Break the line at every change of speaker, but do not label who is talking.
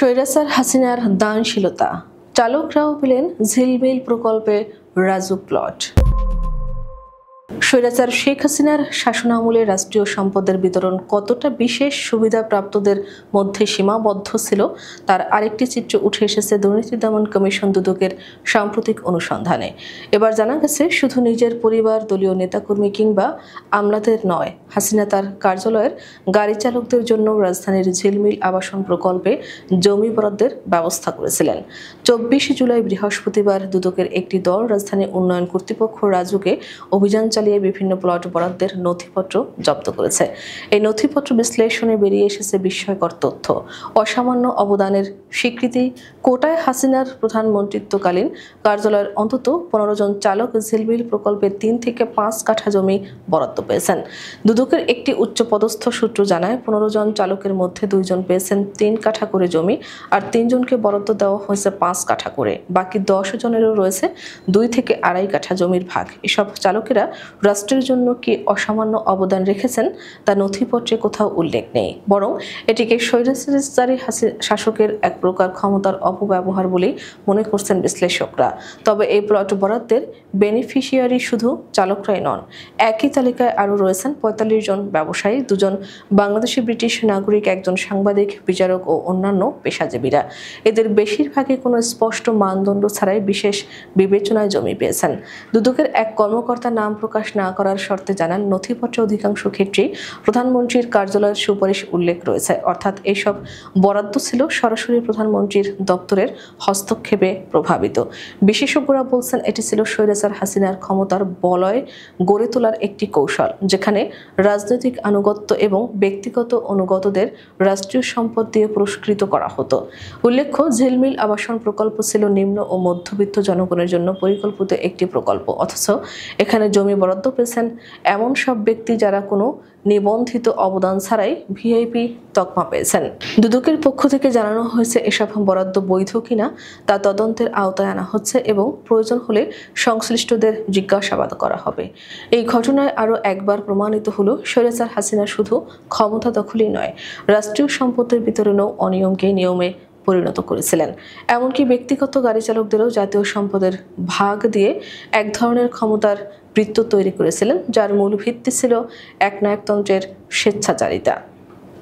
স্বৈরাচার হাসিনার দানশীলতা, চালকরাও পেলেন ঝিলমিল প্রকল্পে রাজুক প্লট। স্বৈরাচার শেখ হাসিনার শাসনামলে রাষ্ট্রীয় সম্পদের বিতরণ কতটা বিশেষ সুবিধাপ্রাপ্তদের মধ্যে সীমাবদ্ধ ছিল তার আরেকটি চিত্র উঠে এসেছে দুর্নীতি দমন কমিশন দুদকের সাম্প্রতিক অনুসন্ধানে। এবার জানা গেছে শুধু নিজের পরিবার, দলীয় নেতাকর্মী কিংবা আমলাদের নয়, হাসিনা তার কার্যালয়ের গাড়ি চালকদের জন্য রাজধানীর ঝিলমিল আবাসন প্রকল্পে জমি বরাদ্দের ব্যবস্থা করেছিলেন। 24 জুলাই বৃহস্পতিবার দুদকের একটি দল রাজধানী উন্নয়ন কর্তৃপক্ষ রাজুকে অভিযান চালিয়ে বিভিন্ন প্লট বরাদ্দের নথিপত্র জব্দ করেছে। এই নথিপত্র বিশ্লেষণে বেরিয়ে এসেছে বিস্ময়কর তথ্য। অসামান্য অবদানের স্বীকৃতি কোটায় হাসিনার প্রধানমন্ত্রিত্বকালীন কার্যালয়ের অন্তত 15 জন চালক ঝিলমিল প্রকল্পে 3 থেকে 5 কাঠা জমি বরাদ্দ পেয়েছেন। দুদকের একটি উচ্চপদস্থ সূত্র জানায় 15 জন চালকের মধ্যে 2 জন পেয়েছেন 3 কাঠা করে জমি, আর 3 জনকে বরাদ্দ দেওয়া হয়েছে 5 কাঠা করে। বাকি 10 জনেরও রয়েছে 2 থেকে 2.5 কাঠা জমির ভাগ। এসব চালকেরা রাষ্ট্রের জন্য কি অসামান্য অবদান রেখেছেন তা নথিপত্রে কোথাও উল্লেখ নেই, বরং এটিকে স্বৈরাচারী শাসকের এক প্রকার ক্ষমতার অপব্যবহার বলেই মনে করছেন বিশ্লেষকরা। তবে এই প্লট বরাদ্দের বেনিফিশিয়ারি শুধু চালকরাই নন। একই তালিকায় আরও রয়েছেন 45 জন ব্যবসায়ী, 2 জন বাংলাদেশি ব্রিটিশ নাগরিক, 1 জন সাংবাদিক, বিচারক ও অন্যান্য পেশাজীবীরা। এদের বেশিরভাগই কোনো স্পষ্ট মানদণ্ড ছাড়াই বিশেষ বিবেচনায় জমি পেয়েছেন। দুদকের এক কর্মকর্তা নাম প্রকাশ না করার শর্তে জানান, নথিপত্রে অধিকাংশ ক্ষেত্রেই প্রধানমন্ত্রীর কার্যালয়ের সুপারিশ উল্লেখ রয়েছে, অর্থাৎ এইসব বরাদ্দ ছিল সরাসরি প্রধানমন্ত্রীর দপ্তরের হস্তক্ষেপে প্রভাবিত। বিশেষজ্ঞরা বলছেন এটি ছিল স্বৈরাচার হাসিনার ক্ষমতার বলয় গড়ে তোলার একটি কৌশল, যেখানে রাজনৈতিক আনুগত্য এবং ব্যক্তিগত অনুগতদের রাষ্ট্রীয় সম্পদ দিয়ে পুরস্কৃত করা হতো। উল্লেখ্য, ঝিলমিল আবাসন প্রকল্প ছিল নিম্ন ও মধ্যবিত্ত জনগণের জন্য পরিকল্পিত একটি প্রকল্প, অথচ এখানে জমি বরাদ্দ পেয়েছেন এমন সব ব্যক্তি যারা কোনো নিবন্ধিত অবদান ছাড়াই ভিআইপি তকমা পেয়েছেন। দুদকের পক্ষ থেকে জানানো হয়েছে এসব বরাদ্দ বৈধ কিনা তা তদন্তের আওতায় আনা হচ্ছে এবং প্রয়োজন হলে সংশ্লিষ্টদের জিজ্ঞাসাবাদ করা হবে। এই ঘটনায় আরও একবার প্রমাণিত হলো স্বৈরাচার হাসিনা শুধু ক্ষমতা দখলই নয়, রাষ্ট্রীয় সম্পদের বিতরণেও অনিয়মকে নিয়মে পরিণত করেছিলেন। এমনকি ব্যক্তিগত গাড়ি চালকদেরও জাতীয় সম্পদের ভাগ দিয়ে এক ধরনের ক্ষমতার বৃত্ত তৈরি করেছিলেন, যার মূল ভিত্তি ছিল একনায়কতন্ত্রের স্বেচ্ছাচারিতা।